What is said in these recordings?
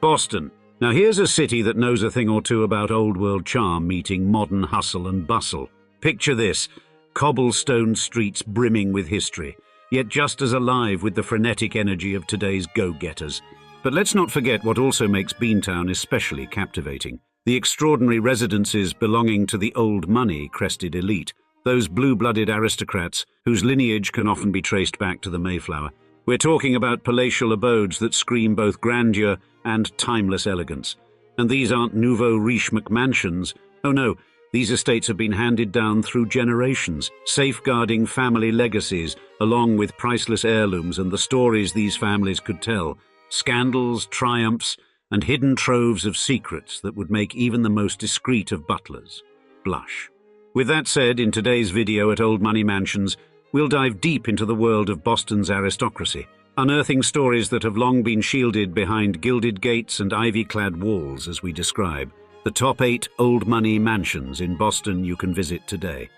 Boston. Now here's a city that knows a thing or two about old world charm meeting modern hustle and bustle. Picture this, cobblestone streets brimming with history, yet just as alive with the frenetic energy of today's go-getters. But let's not forget what also makes Beantown especially captivating. The extraordinary residences belonging to the old money crested elite, those blue-blooded aristocrats whose lineage can often be traced back to the Mayflower. We're talking about palatial abodes that scream both grandeur and timeless elegance. And these aren't nouveau riche McMansions. Oh no, these estates have been handed down through generations, safeguarding family legacies, along with priceless heirlooms and the stories these families could tell, scandals, triumphs, and hidden troves of secrets that would make even the most discreet of butlers blush. With that said, in today's video at Old Money Mansions, we'll dive deep into the world of Boston's aristocracy, unearthing stories that have long been shielded behind gilded gates and ivy-clad walls as we describe the top 8 old money mansions in Boston you can visit today.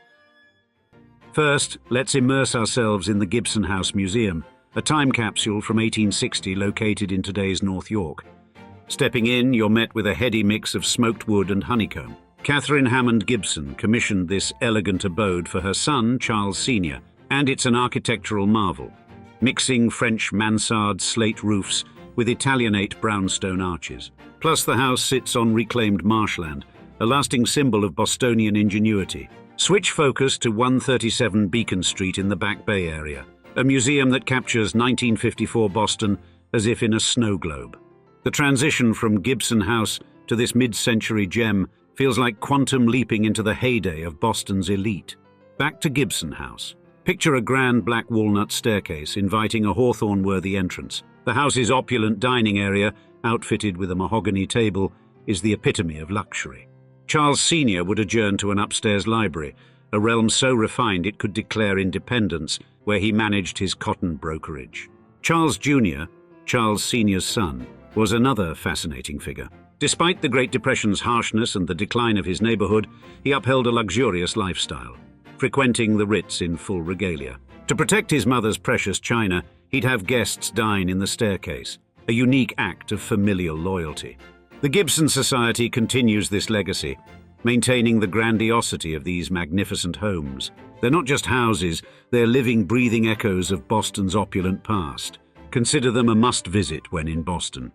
First, let's immerse ourselves in the Gibson House Museum, a time capsule from 1860 located in today's North York. Stepping in, you're met with a heady mix of smoked wood and honeycomb. Catherine Hammond Gibson commissioned this elegant abode for her son, Charles Sr., and it's an architectural marvel, mixing French mansard slate roofs with Italianate brownstone arches. Plus, the house sits on reclaimed marshland, a lasting symbol of Bostonian ingenuity. Switch focus to 137 Beacon Street in the Back Bay area, a museum that captures 1954 Boston as if in a snow globe. The transition from Gibson House to this mid-century gem feels like quantum leaping into the heyday of Boston's elite. Back to Gibson House. Picture a grand black walnut staircase inviting a Hawthorne-worthy entrance. The house's opulent dining area, outfitted with a mahogany table, is the epitome of luxury. Charles Sr. would adjourn to an upstairs library, a realm so refined it could declare independence, where he managed his cotton brokerage. Charles Jr., Charles Sr.'s son, was another fascinating figure. Despite the Great Depression's harshness and the decline of his neighborhood, he upheld a luxurious lifestyle, frequenting the Ritz in full regalia. To protect his mother's precious china, he'd have guests dine in the staircase, a unique act of familial loyalty. The Gibson Society continues this legacy, maintaining the grandiosity of these magnificent homes. They're not just houses, they're living, breathing echoes of Boston's opulent past. Consider them a must-visit when in Boston.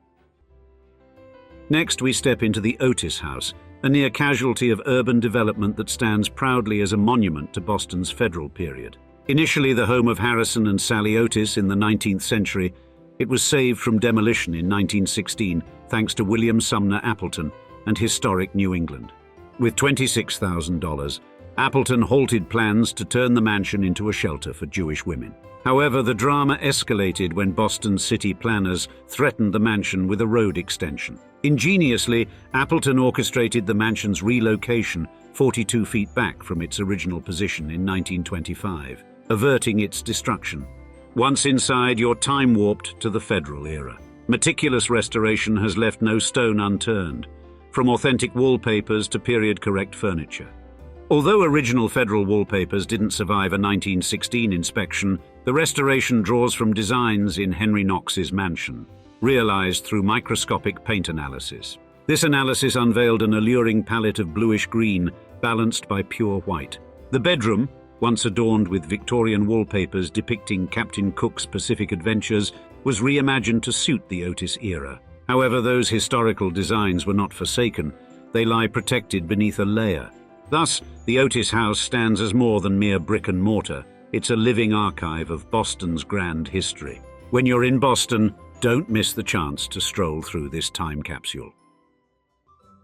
Next, we step into the Otis House, a near casualty of urban development that stands proudly as a monument to Boston's Federal period. Initially the home of Harrison and Sally Otis in the 19th century, it was saved from demolition in 1916 thanks to William Sumner Appleton and historic New England. With $26,000, Appleton halted plans to turn the mansion into a shelter for Jewish women. However, the drama escalated when Boston's city planners threatened the mansion with a road extension. Ingeniously, Appleton orchestrated the mansion's relocation 42 feet back from its original position in 1925, averting its destruction. Once inside, you're time-warped to the Federal era. Meticulous restoration has left no stone unturned, from authentic wallpapers to period-correct furniture. Although original Federal wallpapers didn't survive a 1916 inspection, the restoration draws from designs in Henry Knox's mansion, realized through microscopic paint analysis. This analysis unveiled an alluring palette of bluish-green, balanced by pure white. The bedroom, once adorned with Victorian wallpapers depicting Captain Cook's Pacific adventures, was reimagined to suit the Otis era. However, those historical designs were not forsaken. They lie protected beneath a layer. Thus, the Otis House stands as more than mere brick and mortar. It's a living archive of Boston's grand history. When you're in Boston, don't miss the chance to stroll through this time capsule.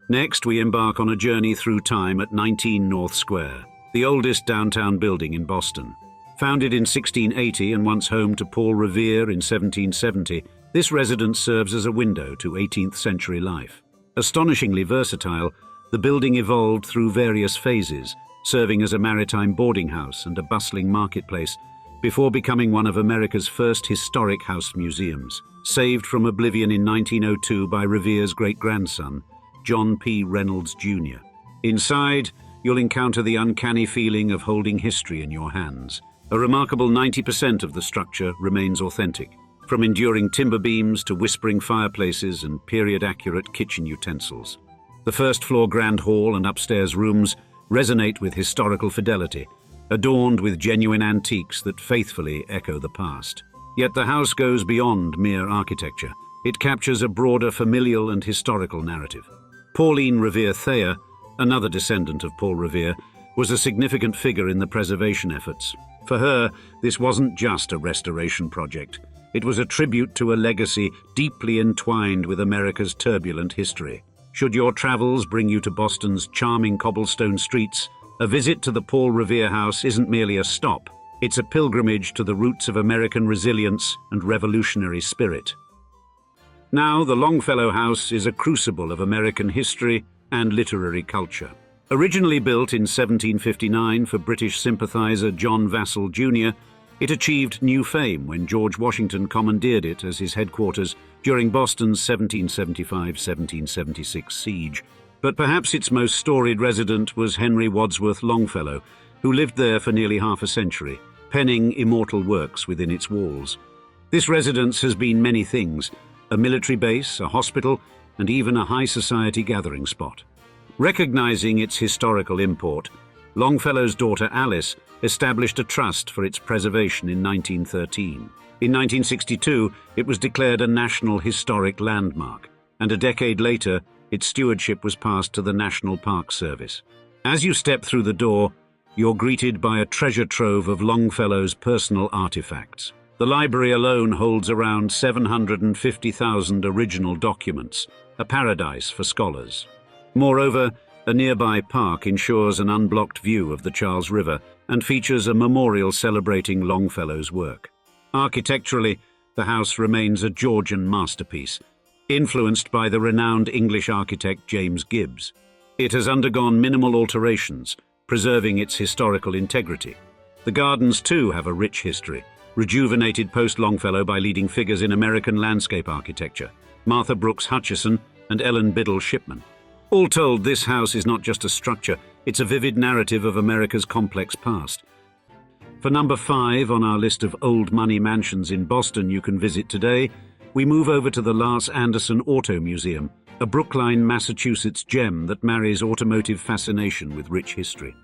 Next, we embark on a journey through time at 19 North Square, the oldest downtown building in Boston. Founded in 1680 and once home to Paul Revere in 1770, this residence serves as a window to 18th century life. Astonishingly versatile, the building evolved through various phases, serving as a maritime boarding house and a bustling marketplace, before becoming one of America's first historic house museums. Saved from oblivion in 1902 by Revere's great-grandson, John P. Reynolds Jr. Inside, you'll encounter the uncanny feeling of holding history in your hands. A remarkable 90% of the structure remains authentic. from enduring timber beams to whispering fireplaces and period-accurate kitchen utensils. The first-floor grand hall and upstairs rooms resonate with historical fidelity, adorned with genuine antiques that faithfully echo the past. Yet the house goes beyond mere architecture. It captures a broader familial and historical narrative. Pauline Revere Thayer, another descendant of Paul Revere, was a significant figure in the preservation efforts. For her, this wasn't just a restoration project. It was a tribute to a legacy deeply entwined with America's turbulent history. Should your travels bring you to Boston's charming cobblestone streets, a visit to the Paul Revere House isn't merely a stop. It's a pilgrimage to the roots of American resilience and revolutionary spirit. Now, the Longfellow House is a crucible of American history and literary culture. Originally built in 1759 for British sympathizer John Vassall Jr., it achieved new fame when George Washington commandeered it as his headquarters during Boston's 1775-1776 siege. But perhaps its most storied resident was Henry Wadsworth Longfellow, who lived there for nearly half a century, penning immortal works within its walls. This residence has been many things: a military base, a hospital, and even a high society gathering spot. Recognizing its historical import, Longfellow's daughter Alice established a trust for its preservation in 1913. In 1962, it was declared a National Historic Landmark, and a decade later, its stewardship was passed to the National Park Service. As you step through the door, you're greeted by a treasure trove of Longfellow's personal artifacts. The library alone holds around 750,000 original documents, a paradise for scholars. Moreover, a nearby park ensures an unblocked view of the Charles River and features a memorial celebrating Longfellow's work. Architecturally, the house remains a Georgian masterpiece, influenced by the renowned English architect James Gibbs. It has undergone minimal alterations, preserving its historical integrity. The gardens, too, have a rich history, rejuvenated post-Longfellow by leading figures in American landscape architecture, Martha Brooks Hutcheson and Ellen Biddle Shipman. All told, this house is not just a structure, it's a vivid narrative of America's complex past. For number 5 on our list of old money mansions in Boston you can visit today, we move over to the Larz Anderson Auto Museum, a Brookline, Massachusetts gem that marries automotive fascination with rich history.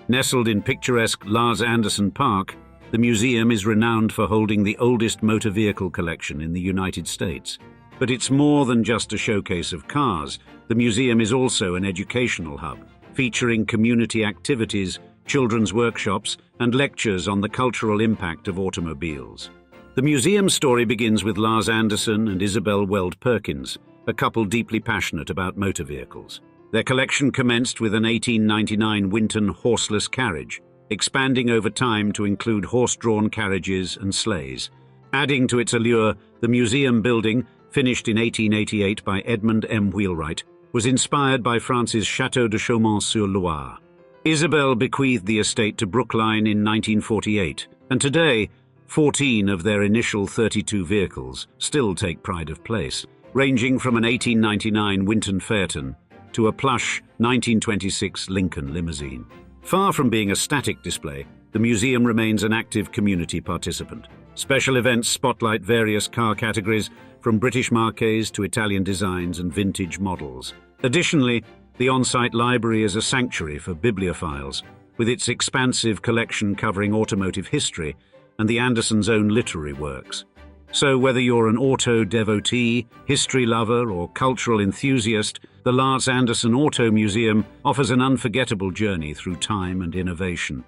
Nestled in picturesque Larz Anderson Park, the museum is renowned for holding the oldest motor vehicle collection in the United States. But it's more than just a showcase of cars. The museum is also an educational hub, featuring community activities, children's workshops, and lectures on the cultural impact of automobiles. The museum's story begins with Larz Anderson and Isabel Weld Perkins, a couple deeply passionate about motor vehicles. Their collection commenced with an 1899 Winton horseless carriage, expanding over time to include horse-drawn carriages and sleighs. Adding to its allure, the museum building, finished in 1888 by Edmund M. Wheelwright, was inspired by France's Château de Chaumont-sur-Loire. Isabel bequeathed the estate to Brookline in 1948, and today, 14 of their initial 32 vehicles still take pride of place, ranging from an 1899 Winton Phaeton to a plush 1926 Lincoln limousine. Far from being a static display, the museum remains an active community participant. Special events spotlight various car categories, from British marques to Italian designs and vintage models. Additionally, the on-site library is a sanctuary for bibliophiles, with its expansive collection covering automotive history and the Andersons' own literary works. So whether you're an auto devotee, history lover, or cultural enthusiast, the Larz Anderson Auto Museum offers an unforgettable journey through time and innovation.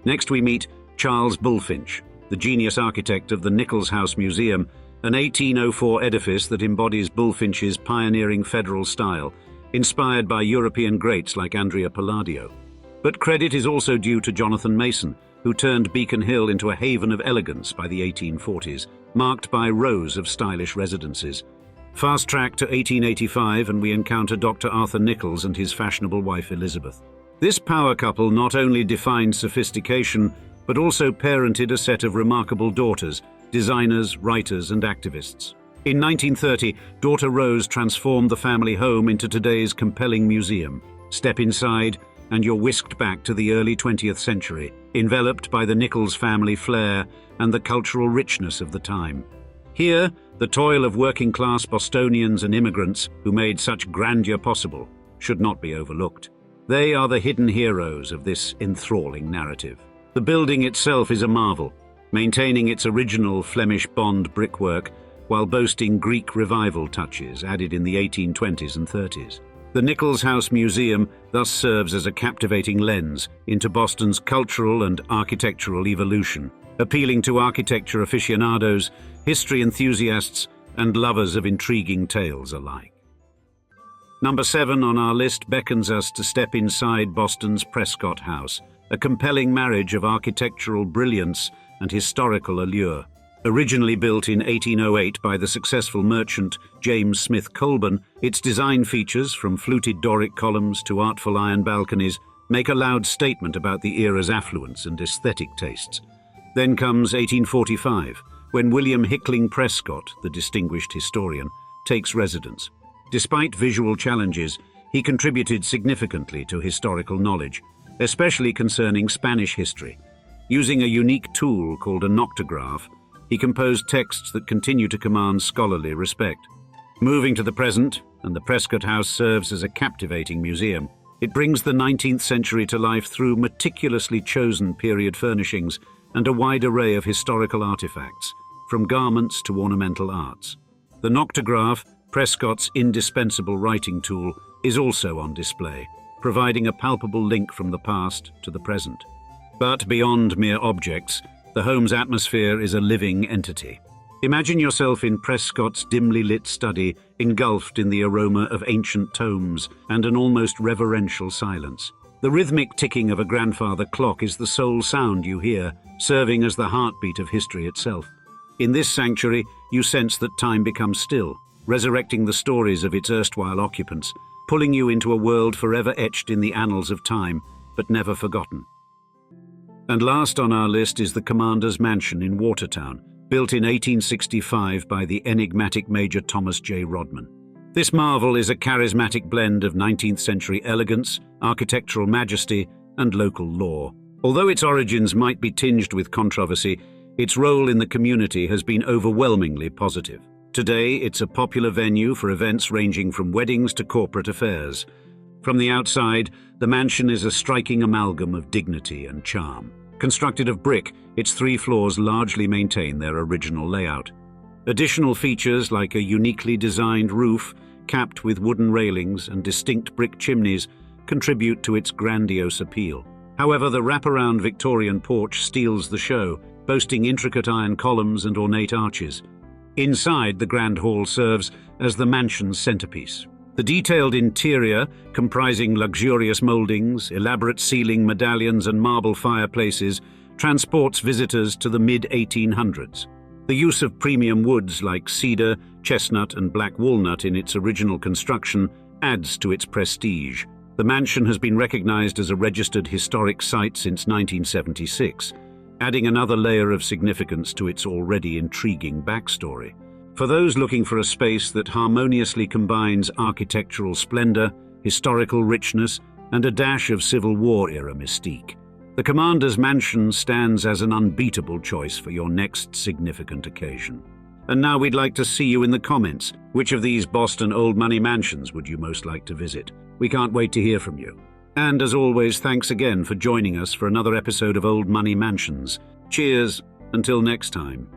Next we meet Charles Bulfinch, the genius architect of the Nichols House Museum, an 1804 edifice that embodies Bulfinch's pioneering federal style, inspired by European greats like Andrea Palladio. But credit is also due to Jonathan Mason, who turned Beacon Hill into a haven of elegance by the 1840s, marked by rows of stylish residences. Fast track to 1885 and we encounter Dr. Arthur Nichols and his fashionable wife Elizabeth. This power couple not only defined sophistication, but also parented a set of remarkable daughters, designers, writers, and activists. In 1930, daughter Rose transformed the family home into today's compelling museum. Step inside, and you're whisked back to the early 20th century, enveloped by the Nichols family flair and the cultural richness of the time. Here, the toil of working-class Bostonians and immigrants who made such grandeur possible should not be overlooked. They are the hidden heroes of this enthralling narrative. The building itself is a marvel, maintaining its original Flemish bond brickwork while boasting Greek revival touches added in the 1820s and 30s. The Nichols House Museum thus serves as a captivating lens into Boston's cultural and architectural evolution, appealing to architecture aficionados, history enthusiasts, and lovers of intriguing tales alike. Number 7 on our list beckons us to step inside Boston's Prescott House, a compelling marriage of architectural brilliance and historical allure. Originally built in 1808 by the successful merchant James Smith Colburn, its design features, from fluted Doric columns to artful iron balconies, make a loud statement about the era's affluence and aesthetic tastes. Then comes 1845, when William Hickling Prescott, the distinguished historian, takes residence. Despite visual challenges, he contributed significantly to historical knowledge, especially concerning Spanish history. Using a unique tool called a noctograph, he composed texts that continue to command scholarly respect. Moving to the present, and the Prescott House serves as a captivating museum. It brings the 19th century to life through meticulously chosen period furnishings and a wide array of historical artifacts, from garments to ornamental arts. The noctograph, Prescott's indispensable writing tool, is also on display, providing a palpable link from the past to the present. But beyond mere objects, the home's atmosphere is a living entity. Imagine yourself in Prescott's dimly lit study, engulfed in the aroma of ancient tomes and an almost reverential silence. The rhythmic ticking of a grandfather clock is the sole sound you hear, serving as the heartbeat of history itself. In this sanctuary, you sense that time becomes still, resurrecting the stories of its erstwhile occupants, pulling you into a world forever etched in the annals of time, but never forgotten. And last on our list is the Commander's Mansion in Watertown, built in 1865 by the enigmatic Major Thomas J. Rodman. This marvel is a charismatic blend of 19th century elegance, architectural majesty, and local lore. Although its origins might be tinged with controversy, its role in the community has been overwhelmingly positive. Today, it's a popular venue for events ranging from weddings to corporate affairs. From the outside, the mansion is a striking amalgam of dignity and charm. Constructed of brick, its 3 floors largely maintain their original layout. Additional features like a uniquely designed roof, capped with wooden railings and distinct brick chimneys, contribute to its grandiose appeal. However, the wraparound Victorian porch steals the show, boasting intricate iron columns and ornate arches. Inside, the grand hall serves as the mansion's centerpiece. The detailed interior, comprising luxurious moldings, elaborate ceiling medallions and marble fireplaces, transports visitors to the mid-1800s. The use of premium woods like cedar, chestnut and black walnut in its original construction adds to its prestige. The mansion has been recognized as a registered historic site since 1976, adding another layer of significance to its already intriguing backstory. For those looking for a space that harmoniously combines architectural splendor, historical richness, and a dash of Civil War-era mystique, the Commander's Mansion stands as an unbeatable choice for your next significant occasion. And now we'd like to see you in the comments. Which of these Boston old money mansions would you most like to visit? We can't wait to hear from you. And as always, thanks again for joining us for another episode of Old Money Mansions. Cheers, until next time.